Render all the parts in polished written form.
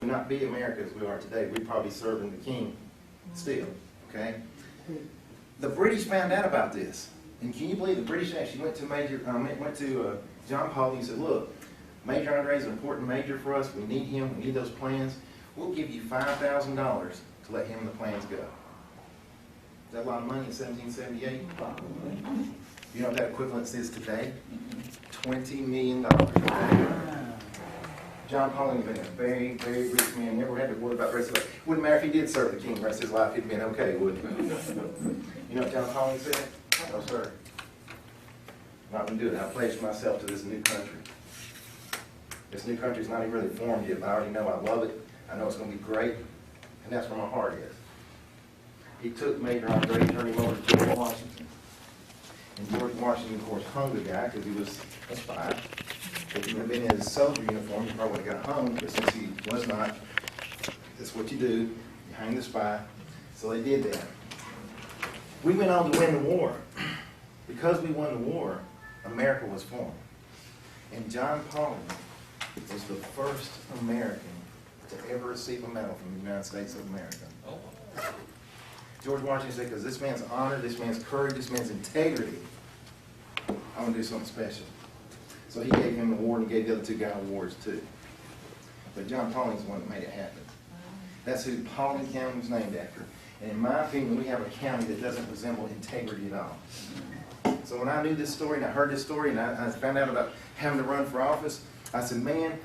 not be America as we are today. We'd probably be serving the king still, okay? The British found out about this. And can you believe the British actually went to John Paulding and said, look, Major Andre is an important major for us. We need him. We need those plans. We'll give you $5,000 to let him and the plans go. Is that a lot of money in 1778? You know what that equivalent is today? $20 million. John Paulding was a very, very rich man. Never had to worry about the rest of it. Wouldn't matter if he did serve the king the rest of his life. He'd been okay, wouldn't he? You know what John Paulding said? No, sir. I'm not going to do it. I pledged myself to this new country. This new country's not even really formed yet, but I already know I love it. I know it's going to be great, and that's where my heart is. He took Major Andre and turned him over to George Washington. And George Washington, of course, hung the guy because he was a spy. If he would have been in his soldier uniform, he probably would have got hung, but since he was not, that's what you do. You hang the spy. So they did that. We went on to win the war. Because we won the war, America was formed. And John Paulding was the first American to ever receive a medal from the United States of America. George Washington said, because this man's honor, this man's courage, this man's integrity, I want to do something special. So he gave him the award and gave the other two guys awards too. But John Paulding's the one that made it happen. That's who Paulding County was named after. And in my opinion, we have a county that doesn't resemble integrity at all. So when I knew this story and I heard this story and I found out about having to run for office, I said, man,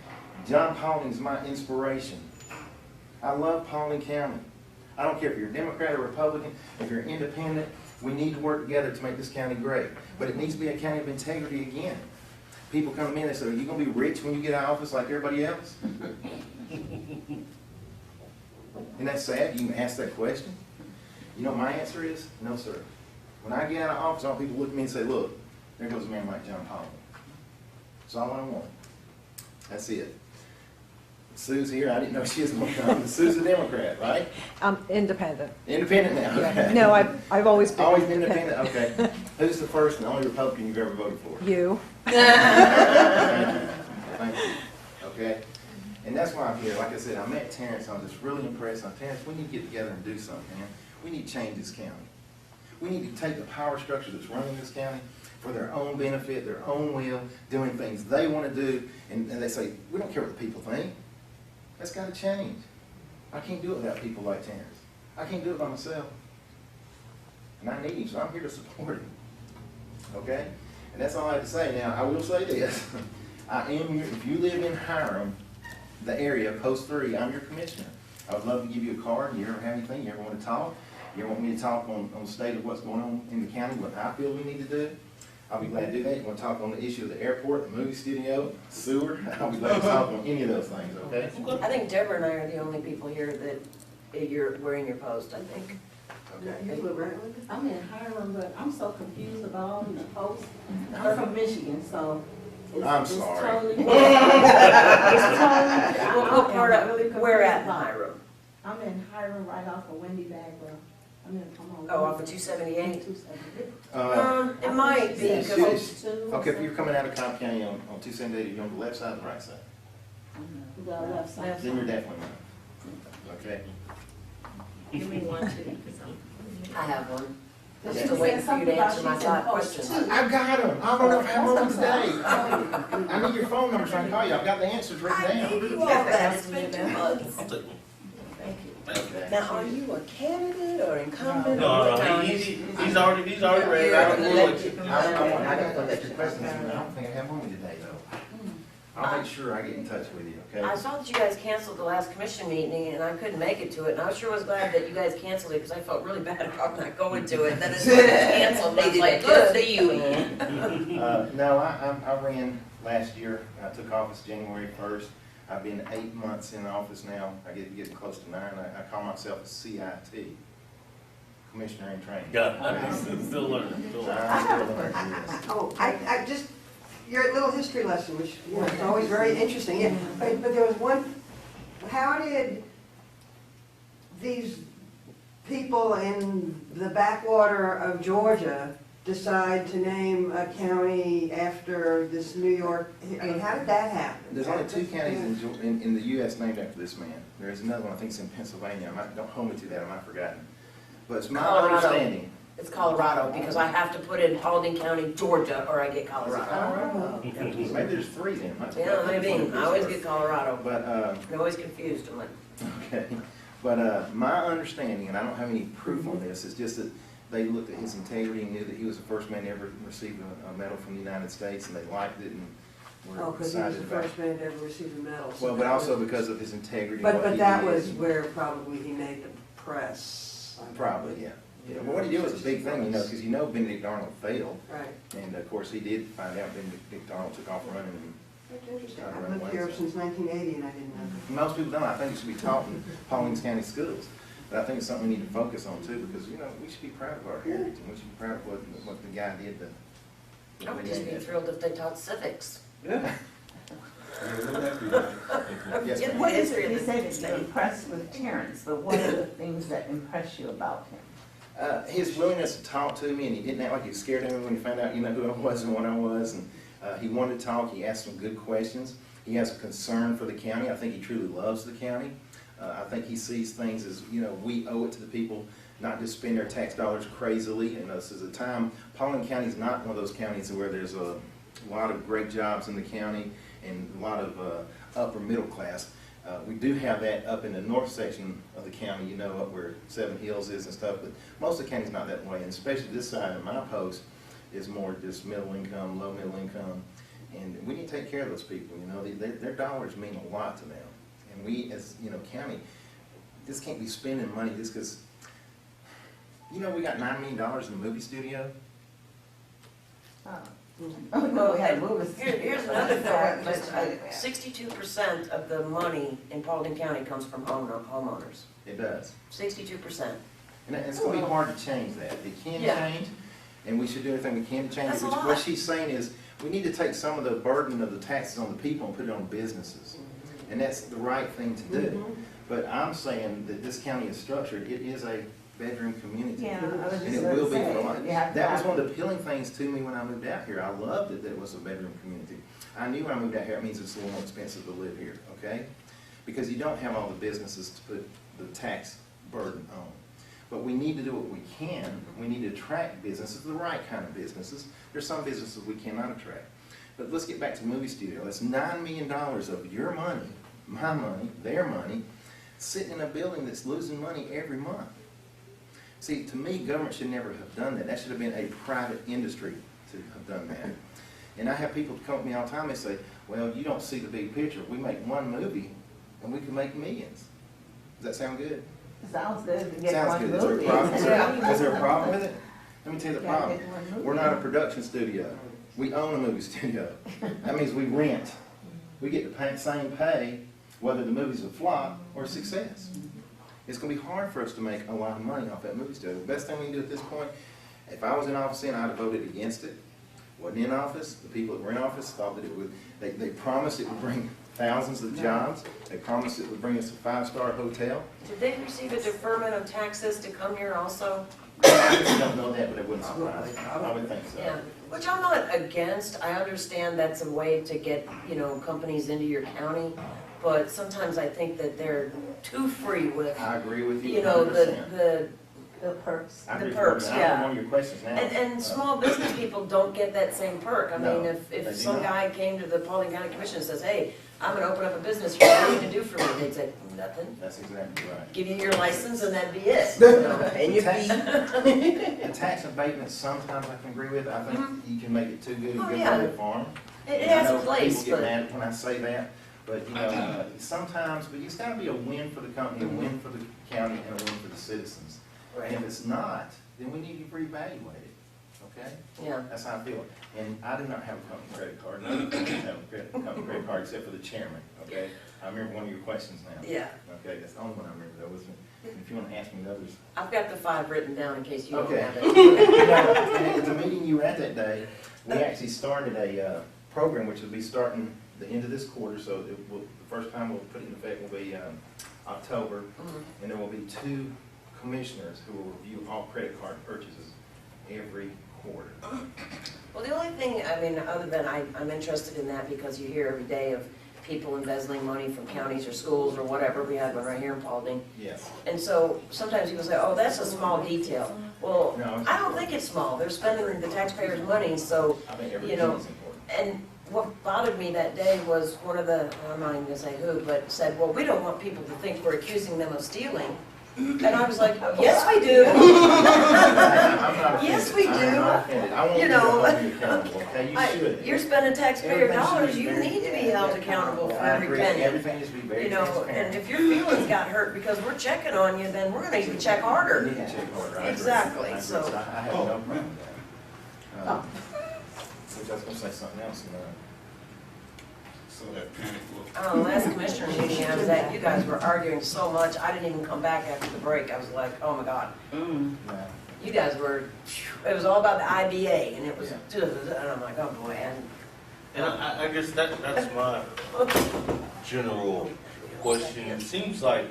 John Paulding's my inspiration. I love Paulding County. I don't care if you're a Democrat or Republican, if you're independent, we need to work together to make this county great. But it needs to be a county of integrity again. People come to me and they say, are you going to be rich when you get out of office like everybody else? Isn't that sad? You can ask that question. You know what my answer is? No, sir. When I get out of office, all people look at me and say, look, there goes a man like John Paulding. That's all I want. That's it. Sue's here. I didn't know she was going to come. Sue's a Democrat, right? Independent. Independent now. Okay. No, I've always been always been independent. Okay. Who's the first and only Republican you've ever voted for? You. Thank you. Thank you. Okay. And that's why I'm here. Like I said, I met Terrence. I was just really impressed. I'm Terrence, we need to get together and do something, man. We need to change this county. We need to take the power structure that's running this county for their own benefit, their own will, doing things they want to do, and they say, we don't care what the people think. That's got to change. I can't do it without people like Terrence. I can't do it by myself. And I need him, so I'm here to support him. Okay? And that's all I have to say. Now, I will say this. If you live in Hiram, the area, Post 3, I'm your commissioner. I would love to give you a card. You ever have anything? You ever want to talk? You ever want me to talk on the state of what's going on in the county, what I feel we need to do? I'll be glad to do that. You want to talk on the issue of the airport, the movie studio, sewer? I'll be glad to talk on any of those things, okay? I think Deborah and I are the only people here that you're wearing your post, I think. Okay. I'm in Hiram, but I'm so confused about all these posts. I'm from Michigan, so I'm it's sorry. totally. It's What part of, where at in Hiram? I'm in Hiram right off of Wendy Bagwell. I'm on. Oh, off of 278? 278. It might be, because Okay, if you're coming out of Cobb County on 278, you're on the left side or the right side? The left side. Then you're definitely not. Okay? Give me one too, because I have one. I'm She still said waiting for you something to about answer my she's in 5 post questions. two. I got them. I don't know if I have them today. I need your phone number so I can call you. I've got the answers written down. you all that, it's been 2 months. I'll take one. Thank you. Okay. Now, are you a candidate or incumbent? No, he's already ready. I don't know what you. I got to let your questions in. I don't think I have on me today, though. I'll make sure I get in touch with you, okay? I saw that you guys canceled the last commission meeting, and I couldn't make it to it, and I sure was glad that you guys canceled it, because I felt really bad about not going to it. Then it's canceled, and I was like, good to you, Ann. No, I ran last year. I took office January 1st. I've been 8 months in office now. I get getting close to 9. I call myself a CIT, Commissioner in Training. Got it. Still learning. Still learning. I'm still learning, yes. Oh, I just, your little history lesson, which, you know, is always very interesting, yeah. But there was one, how did these people in the backwater of Georgia decide to name a county after this New York, I mean, how did that happen? There's only 2 counties in the US named after this man. There's another one, I think it's in Pennsylvania. Don't hold me to that, I might have forgotten. But it's my Colorado. understanding. It's Colorado, because I have to put in Paulding County, Georgia, or I get Colorado. Maybe there's 3 then. Yeah, maybe, I always get Colorado. But, I'm always confused, I'm like, okay. But my understanding, and I don't have any proof on this, is just that they looked at his integrity and knew that he was the first man to ever receive a medal from the United States, and they liked it and Oh, were because he was excited the about it. first man to ever receive a medal. so Well, but that also was- because of his integrity. and what But he that did was and- where probably he made the press. Probably, yeah. Yeah, well, what he did was a big thing, because Benedict Arnold failed, Right. and of course he did find out Benedict Arnold took off running. And That's interesting. Not I've around lived here Wednesday. since 1980 and I didn't know that. most people don't. I think it should be taught in Paulding County schools. But I think it's something we need to focus on too, because, we should be proud of our heritage, and we should be proud of what the guy did to. I would just be thrilled if they taught civics. Yeah. Yes, Yeah, ma'am. What is history it, of you the say that you're state. impressed with Terrence, but what are the things that impress you about him? His willingness to talk to me, and he didn't act like he was scared of me when he found out, who I was and what I was. And he wanted to talk. He asked some good questions. He has a concern for the county. I think he truly loves the county. I think he sees things as, we owe it to the people, not just spend their tax dollars crazily. And this is a time, Paulding County is not one of those counties where there's a lot of great jobs in the county and a lot of upper middle class. We do have that up in the north section of the county, up where Seven Hills is and stuff, but most of the county's not that way, and especially this side of my post is more just middle income, low middle income, and we need to take care of those people, their dollars mean a lot to them, and we as, county, just can't be spending money just because, we got $9 million in the movie studio. No, we had movies. Here's another fact, 62% of the money in Paulding County comes from homeowners. It does. 62%. And it's going to be hard to change that. It can Yeah. change, and we should do everything we can to change That's it. a What lot. she's saying is, we need to take some of the burden of the taxes on the people and put it on businesses. And that's the right thing to do. But I'm saying that this county is structured, it is a bedroom community. Yeah, I was And just it going will to be say, for life. you have to That was have- one of the appealing things to me when I moved out here. I loved it that it was a bedroom community. I knew when I moved out here, it means it's a little more expensive to live here, okay? Because you don't have all the businesses to put the tax burden on. But we need to do what we can. We need to attract businesses, the right kind of businesses. There's some businesses we cannot attract. But let's get back to the movie studio. That's $9 million of your money, my money, their money, sitting in a building that's losing money every month. See, to me, government should never have done that. That should have been a private industry to have done that. And I have people come to me all the time and say, well, you don't see the big picture. We make one movie and we can make millions. Does that sound good? Sounds good to get Sounds one good. Is there a movie. problem? Is Yeah. there a problem with it? Let me tell you the Gotta problem. get one movie. We're not a production studio. We own a movie studio. That means we rent. We get the same pay whether the movie's a flop or a success. It's going to be hard for us to make a lot of money off that movie studio. The best thing we can do at this point, if I was in office then, I'd have voted against it. Wasn't in office. The people that were in office thought that it would, they promised it would bring thousands of jobs. They promised it would bring us a 5-star hotel. Did they receive a deferment of taxes to come here also? I don't know that, but it wouldn't surprise me. I would think so. Yeah, which I'm not against. I understand that's a way to get, companies into your county, but sometimes I think that they're too free with, I agree with you the 100%. The perks. I agree the perks, with you. I yeah. have one of your questions now. And small business people don't get that same perk. I No, mean, they do if some not. guy came to the Paulding County Commission and says, hey, I'm gonna open up a business here, what are you gonna do for me? They'd say, nothing. That's exactly right. Give you your license and that'd be it. And your Tax- fee. The tax abatement, sometimes I can agree with. I think you can make it too good and Oh, good yeah. for the farm. It And I has a know place, People but. get mad when I say that, but sometimes, but it's gotta be a win for the company, a win for the county, and a win for the citizens. And if it's not, then we need to reevaluate it, okay? Yeah. That's how I feel. And I do not have a company credit card. None of us have a company credit card except for the chairman, okay? I remember one of your questions now. Yeah. Okay, that's the only one I remember though, wasn't it? If you want to ask me the others. I've got the 5 written down in case you don't Okay. have it. At the meeting you were at that day, we actually started a program which will be starting the end of this quarter, so the first time we'll put it in effect will be October, and there will be 2 commissioners who will review all credit card purchases every quarter. Well, the only thing, I mean, other than I'm interested in that because you hear every day of people embezzling money from counties or schools or whatever. We had one right here in Paulding. Yes. And so sometimes people say, oh, that's a small detail. Well, No, it's I don't think it's small. They're spending the taxpayers' money, so, I think you everything know, is important. and what bothered me that day was one of the, I'm not even gonna say who, but said, well, we don't want people to think we're accusing them of stealing. And I was like, oh, yes, we do. I'm not Yes, offended. we I'm do. not offended. I want You you to know, hold me accountable, okay? You should. You're spending taxpayer Everything should dollars, be you very- need to be held accountable for I every agree. penny. Everything needs to be very You know, transparent. and if your feelings got hurt because we're checking on you, then we're gonna even check harder. You need to check harder. I agree. Exactly, I agree. so- I have no problem with that. Which I was gonna say something else, and, So that panic look. Last commissioner meeting I was at, you guys were arguing so much, I didn't even come back after the break. I was like, oh my God. Mm. yeah. You guys were, it was all about the IBA, and it was, Yeah. and I'm like, oh boy, And I guess that's my general question. It seems like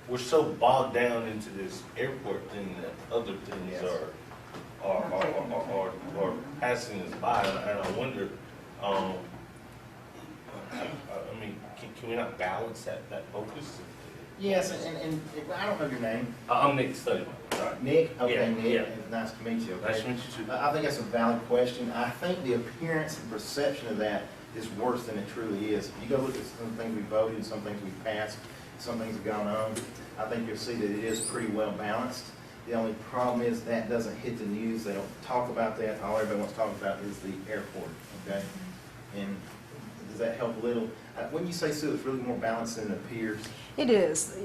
we're so bogged down into this airport thing that other things Yes. are passing us by, and I wonder, I mean, can we not balance that focus? Yes, and I don't know your name. I'm Nick Studyman. Sorry. Nick? Okay, Yeah, Nick. yeah. It's nice to meet you. Nice Okay. to meet you too. I think that's a valid question. I think the appearance and perception of that is worse than it truly is. If you go look at some things we voted, some things we passed, some things have gone on, I think you'll see that it is pretty well balanced. The only problem is that doesn't hit the news. They don't talk about that. All everybody wants to talk about is the airport, okay? And does that help a little? When you say, Sue, it's really more balanced than it appears. It is.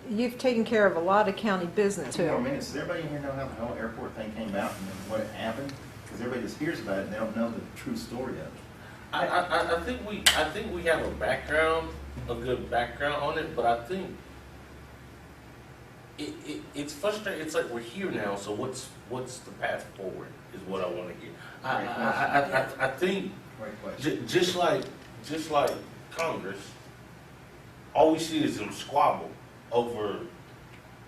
You've taken care of a lot of county business Two more too. minutes. Does everybody here know how the whole airport thing came about and what happened? Because everybody just hears about it, they don't know the true story of it. I think we have a good background on it, but I think it's frustrating. It's like we're here now, so what's the path forward is what I want to hear. I think Great question. just like Congress, all we see is them squabble over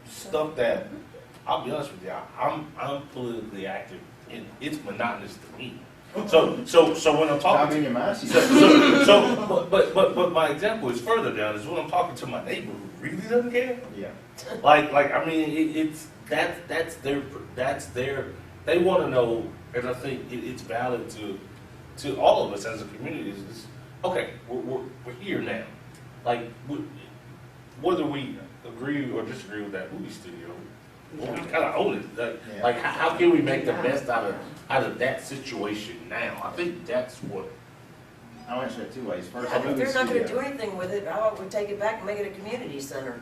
stuff that, I'll be honest with you, I'm politically active, and it's monotonous to me. So when I'm Stop talking in to your mind. but my example is further down is when I'm talking to my neighbor who really doesn't care. Yeah. Like I mean that's their they want to know, and I think it's valid to all of us as a community is okay, we're here now. Like whether we agree or disagree with that movie studio, well, we kind of own it. Like how can we make the best out of that situation now? I think that's what. I'll answer that two ways. First, yeah, the if movie they're not gonna do studio. anything with it, how about we take it back and make it a community center?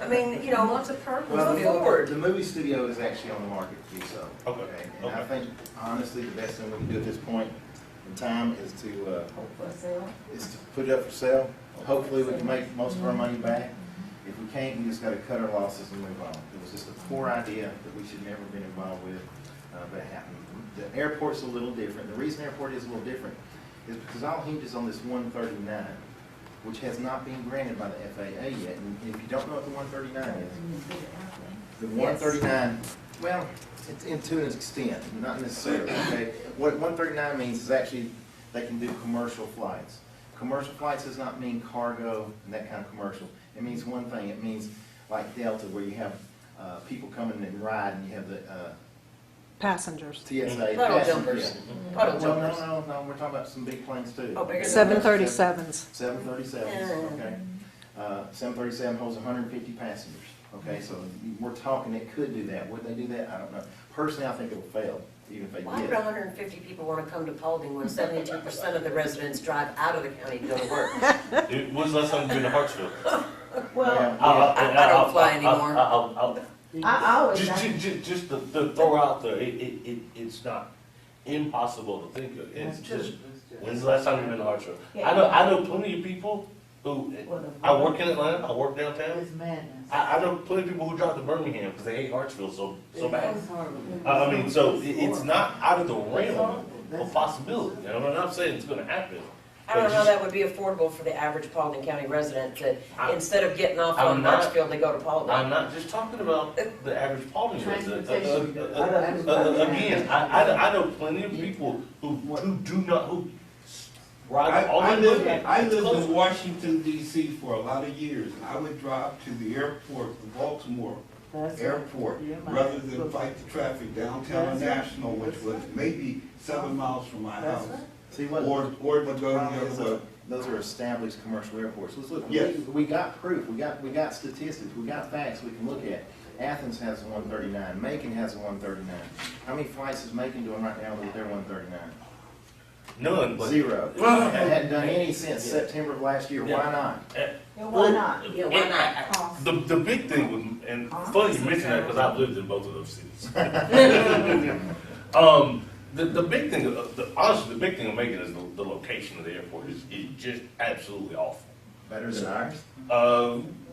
I mean, you know, what's the purpose? Well, Move forward. the movie studio is actually on the market to do so. Okay. And I think, honestly, the best thing we can do at this point in time is to put it up for sale. Hopefully, we can make most of our money back. If we can't, we just gotta cut our losses and move on. It was just a poor idea that we should never have been involved with, but it happened. The airport's a little different. The reason the airport is a little different is because all hinges on this 139, which has not been granted by the FAA yet. And if you don't know what the 139 is, the 139, well, it's to an extent, not necessarily, okay? What 139 means is actually they can do commercial flights. Commercial flights does not mean cargo and that kind of commercial. It means one thing. It means like Delta, where you have people coming and ride, and you have the Passengers. TSA. Puddle passenger- jumpers. yeah. Puddle Well, jumpers. no, we're talking about some big planes too. Oh, bigger than 737s. 737s, okay. 737 holds 150 passengers, okay? So we're talking it could do that. Would they do that? I don't know. Personally, I think it will fail, even if they Why would did. 150 people want to come to Paulding when 72% of the residents drive out of the county to go to work? When's the last time you've been to Hartsville? Well, I don't fly anymore. I always, Just to throw out there, it's not impossible to think of. It's just, when's the last time you've been to Hartsville? I know plenty of people who, I work in Atlanta, I work downtown. it's madness. I know plenty of people who drive to Birmingham because they hate Hartsville so bad. I mean, so it's not out of the realm of possibility. You know, I'm not saying it's gonna happen, I don't know how that would be affordable for the average Paulding County resident that instead of getting off I'm on not- Marshfield, they go to Paulding. I'm not just talking about the average Paulding resident. Transportation. Again, I know plenty of people who do not, who ride all I the lived, way. I lived in Washington DC for a lot of years, and I would drive to the airport, the Baltimore That's airport, right. Yeah, rather than fight the traffic downtown That's right. National, which was maybe 7 miles from my That's house. right. See, what Or to go the problem is, other way. those are established commercial airports. Let's look, Yes. we got proof, we got statistics, we got facts we can look at. Athens has a 139, Macon has a 139. How many flights is Macon doing right now with their 139? None, but. Zero. Hadn't done any since September of last year, why not? Yeah, why not? Yeah, why not? Cost. The big thing was, and funny you mention that because I've lived in both of those cities. The big thing, honestly, the big thing I'm making is the location of the airport is just absolutely awful. Better than ours?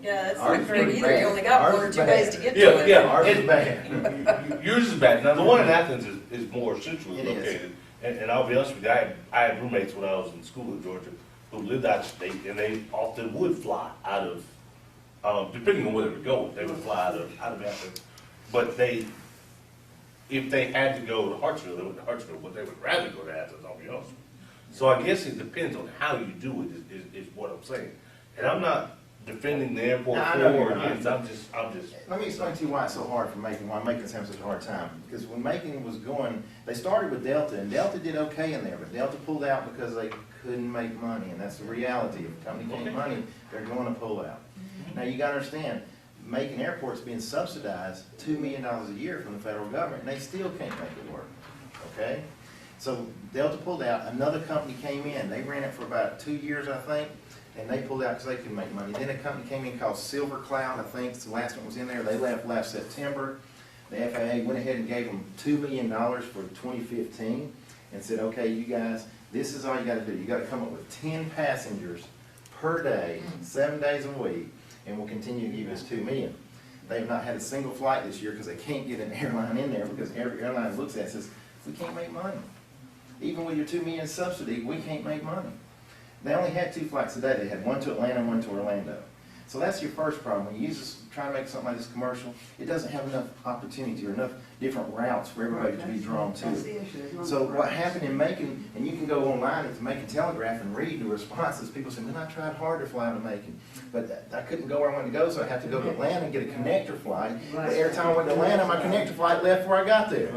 Yeah, that's Ours not is great pretty either, bad. you only got Ours one or is two bad. ways to get to Yeah, it. yeah. Ours is bad. Yours is bad. Now, the one in Athens is more centrally It is. located. And I'll be honest with you, I had roommates when I was in school in Georgia who lived out of state, and they often would fly out of, depending on where they were going, they would fly out of Athens. But if they had to go to Hartsville, they went to Hartsville, but they would rather go to Athens, I'll be honest with you. So I guess it depends on how you do it, is what I'm saying. And I'm not defending the airport No, I for know or you're not. against, I'm just. Let me explain to you why it's so hard for Macon, why Macon's having such a hard time. Because when Macon was going, they started with Delta, and Delta did okay in there, but Delta pulled out because they couldn't make money, and that's the reality. If a company can't make money, they're going to pull out. Now, you gotta understand, Macon Airport's being subsidized $2 million a year from the federal government, and they still can't make it work, okay? So Delta pulled out, another company came in, they ran it for about 2 years, I think, and they pulled out because they couldn't make money. Then a company came in called Silver Cloud, I think, the last one was in there, they left last September. The FAA went ahead and gave them $2 million for 2015 and said, okay, you guys, this is all you gotta do. You gotta come up with 10 passengers per day, 7 days a week, and we'll continue to give us $2 million. They've not had a single flight this year because they can't get an airline in there because every airline looks at it and says, we can't make money. Even with your $2 million subsidy, we can't make money. They only had 2 flights a day. They had one to Atlanta and one to Orlando. So that's your first problem. When you use this, try to make something like this commercial, it doesn't have enough opportunity or enough different routes for everybody to be drawn to That's it. the issue. There's no So what routes. happened in Macon, and you can go online at the Macon Telegraph and read the responses, people say, man, I tried hard to fly to Macon, but I couldn't go where I wanted to go, so I had to go to Atlanta and get a connector flight. But every time I went to Atlanta, my connector flight left before I got there.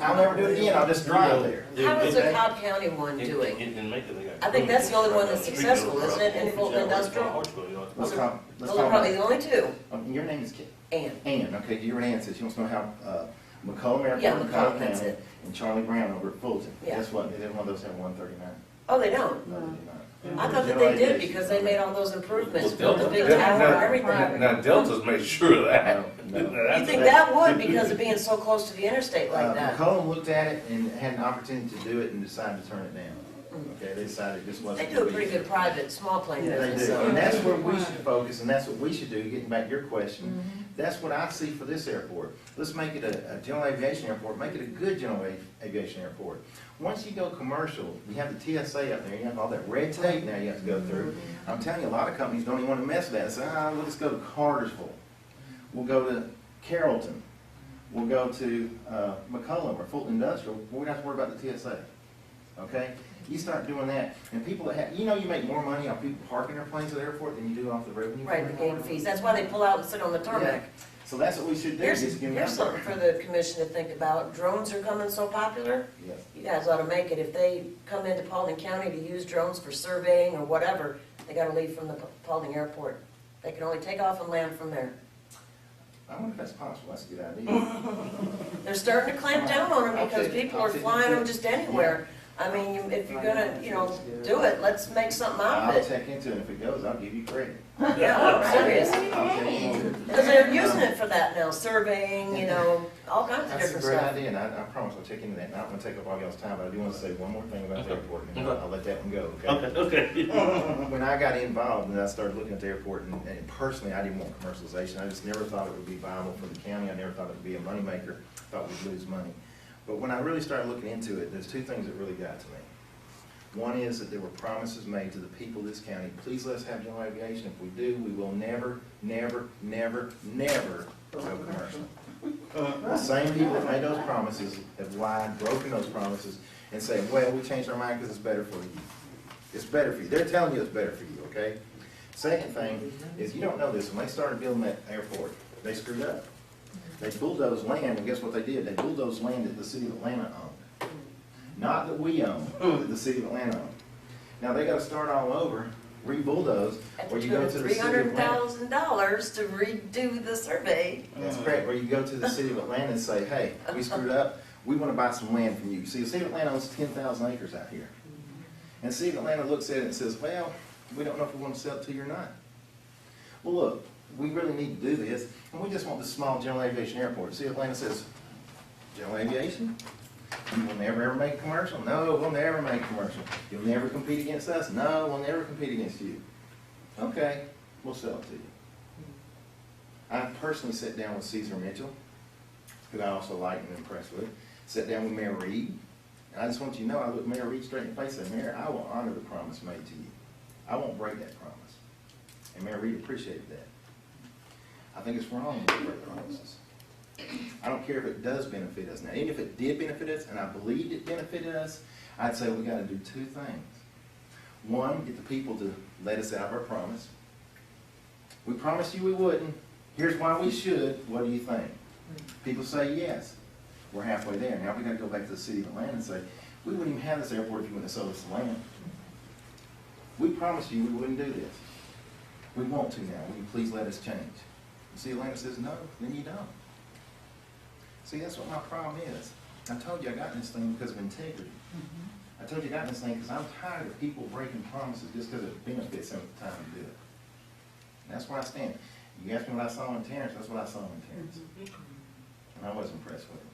I'll never do it again, I'll just drive there. How is the Cobb County one doing? In Macon, they got. I think that's the only one that's successful, isn't it, in Fulton Industrial? Let's talk, let's Those are talk probably about, the only two. your name is And, Ann, okay, your Ann says she wants to know how, McCollum Airport Yeah, in McCollum, Cobb that's County it. and Charlie Brown over at Fulton. Yeah. Guess what, neither one of those have 139. oh, they don't? No, they do not. I thought that they did because they made all those improvements, built the big Delta- tower and everything. Now, Delta's made sure of that. No, no. You think that would because of being so close to the interstate like that? McCollum looked at it and had an opportunity to do it and decided to turn it down. Okay, they decided this They wasn't. do a gonna pretty be- good private, small plane Yeah, they business. do, so- and that's where we should focus, and that's what we should do, getting back to your question. That's what I see for this airport. Let's make it a general aviation airport, make it a good general aviation airport. Once you go commercial, you have the TSA up there, you have all that red tape now you have to go through. I'm telling you, a lot of companies don't even want to mess with that. They say, we'll just go to Cartersville. We'll go to Carrollton. We'll go to McCollum or Fulton Industrial. We don't have to worry about the TSA. Okay? You start doing that, and people that have, you make more money on people parking their planes at the airport than you do off the revenue. Right, the gate fees. That's why they pull out and sit on the tarmac. So that's what we should do, Here's, just give them here's that. something for the commission to think about. Drones are coming so popular. Yes. You guys ought to make it. If they come into Paulding County to use drones for surveying or whatever, they gotta leave from the Paulding Airport. They can only take off and land from there. I wonder if that's possible, that's a good idea. They're starting to clamp down on them I'll because take- people I'll are take flying it. them just anywhere. I mean, if you're gonna, do it, let's make something out I'll of it. check into it, if it goes, I'll give you credit. Yeah, I'm serious. I'll check into it. Because they're using it for that now, surveying, all kinds of That's a different great stuff. idea, and I promise I'll check into that, and I don't want to take up all y'all's time, but I do want to say one more thing about the airport, and I'll let that one go, okay? Okay. When I got involved and I started looking at the airport, and personally, I didn't want commercialization. I just never thought it would be viable for the county. I never thought it would be a moneymaker. Thought we'd lose money. But when I really started looking into it, there's 2 things that really got to me. One is that there were promises made to the people of this county, please let us have general aviation. If we do, we will never, never, never, never go commercial. The same people that made those promises have lied, broken those promises, and saying, well, we changed our mind because it's better for you. It's better for you. They're telling you it's better for you, okay? Second thing is, you don't know this, when they started building that airport, they screwed up. They bulldozed land, and guess what they did? They bulldozed land that the city of Atlanta owned. Not that we own, that the city of Atlanta owned. Now, they gotta start all over, re-bulldoze, At where the you go to the city of Atlanta. $300,000 to redo the survey. That's correct, where you go to the city of Atlanta and say, hey, we screwed up, we wanna buy some land from you. See, the city of Atlanta owns 10,000 acres out here. And the city of Atlanta looks at it and says, well, we don't know if we wanna sell it to you or not. Well, look, we really need to do this, and we just want this small general aviation airport. The city of Atlanta says, general aviation? You will never ever make a commercial? No, we'll never make a commercial. You'll never compete against us? No, we'll never compete against you. Okay, we'll sell it to you. I personally sat down with Caesar Mitchell, who I also like and impressed with. Sat down with Mayor Reed, and I just want you to know, I looked Mayor Reed straight in the face and said, Mayor, I will honor the promise made to you. I won't break that promise. And Mayor Reed appreciated that. I think it's wrong to break promises. I don't care if it does benefit us. Now, even if it did benefit us, and I believed it benefited us, I'd say we gotta do two things. One, get the people to let us out of our promise. We promised you we wouldn't. Here's why we should. What do you think? People say yes. We're halfway there. Now we gotta go back to the city of Atlanta and say, we wouldn't even have this airport if you wouldn't have sold us the land. We promised you we wouldn't do this. We want to now. Will you please let us change? The city of Atlanta says no, then you don't. See, that's what my problem is. I told you I got in this thing because of integrity. I told you I got in this thing because I'm tired of people breaking promises just because it benefits them at the time to do it. And that's where I stand. You asked me what I saw in Terrence, that's what I saw in Terrence. And I was impressed with him.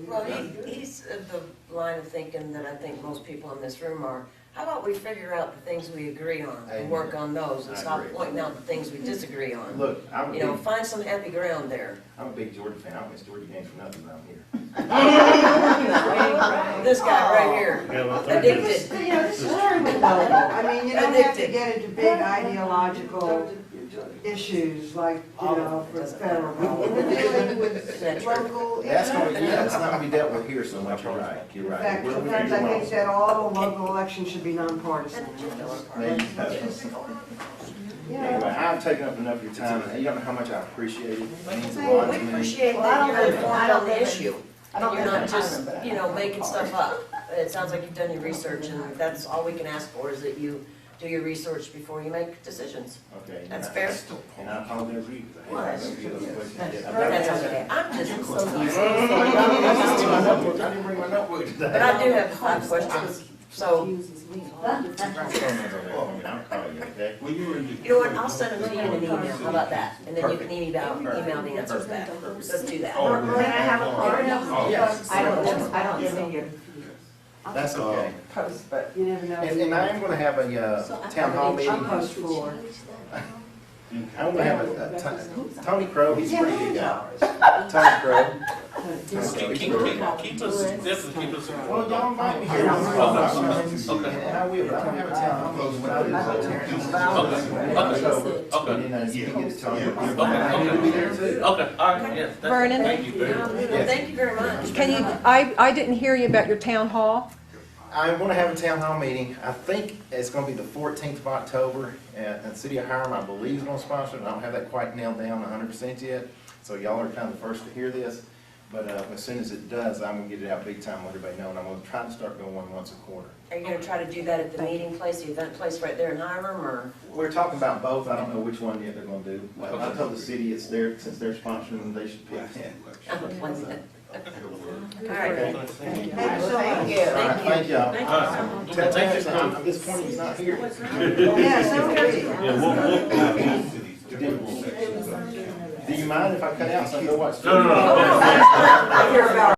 Well, he's of the line of thinking that I think most people in this room are. How about we figure out the things we agree on and work on those and I stop agree. pointing out the things we disagree on? Look, You know, find some happy ground there. I'm a big Georgia fan. I don't miss Georgia games for nothing around here. This guy right here, addicted. This is true, though. I mean, you don't have to get into big ideological issues like, for the federal government. We're dealing with local That's issues. that's not gonna be dealt with here so much. You're right. You're In right. fact, We're sometimes I wrong. think that all local elections should be nonpartisan. There you go. Anyway, I've taken up enough of your time, and you don't know how much I appreciate it. It means a lot We to me. appreciate that you're informed on the issue. And you're not just, making stuff up. It sounds like you've done your research, and that's all we can ask for, is that you do your research before you make decisions. Okay. That's fair. And I apologize to you, because I Well, hate to ask those questions. That's okay. I'm just, I didn't bring my notebook today. but I do have 5 questions. So, I'm calling you, okay? When you were in the. you know what, I'll send them to you in an email, how about that? And then you can email the answers back. Let's do that. Oh, May I have a card? Yes. I don't see your That's okay. post, but. You never know. And I am gonna have a town hall meeting. I'm post for. I'm gonna have Tony Crow, he's a pretty good guy. Tony Crow. Keep us, definitely keep us Well, informed. y'all invite me here. And I will, but I don't have a town hall meeting when I do Terrence. Okay. And then you get to talk about I need to be there too. Okay, all right, yes. Vernon? Thank you very much. Well, thank you very much. Can you, I didn't hear you about your town hall. I'm gonna have a town hall meeting. I think it's gonna be the 14th of October, and the city of Hiram, I believe, is gonna sponsor it. I don't have that quite nailed down 100% yet, so y'all are kind of the first to hear this. But as soon as it does, I'm gonna get it out big time, let everybody know, and I'm gonna try to start going once a quarter. Are you gonna try to do that at the meeting place, the event place right there in Hiram, or? We're talking about both. I don't know which one yet they're gonna do. I told the city it's their, since they're sponsoring, they should pick 10. All right. Okay. Thank you so much. Thank you. All right, thank y'all. Thank All right. Tell Terrence I'm disappointed he's not here. Yeah, so great. Yeah, we'll. Do you mind if I cut out so I know what's? No. I hear about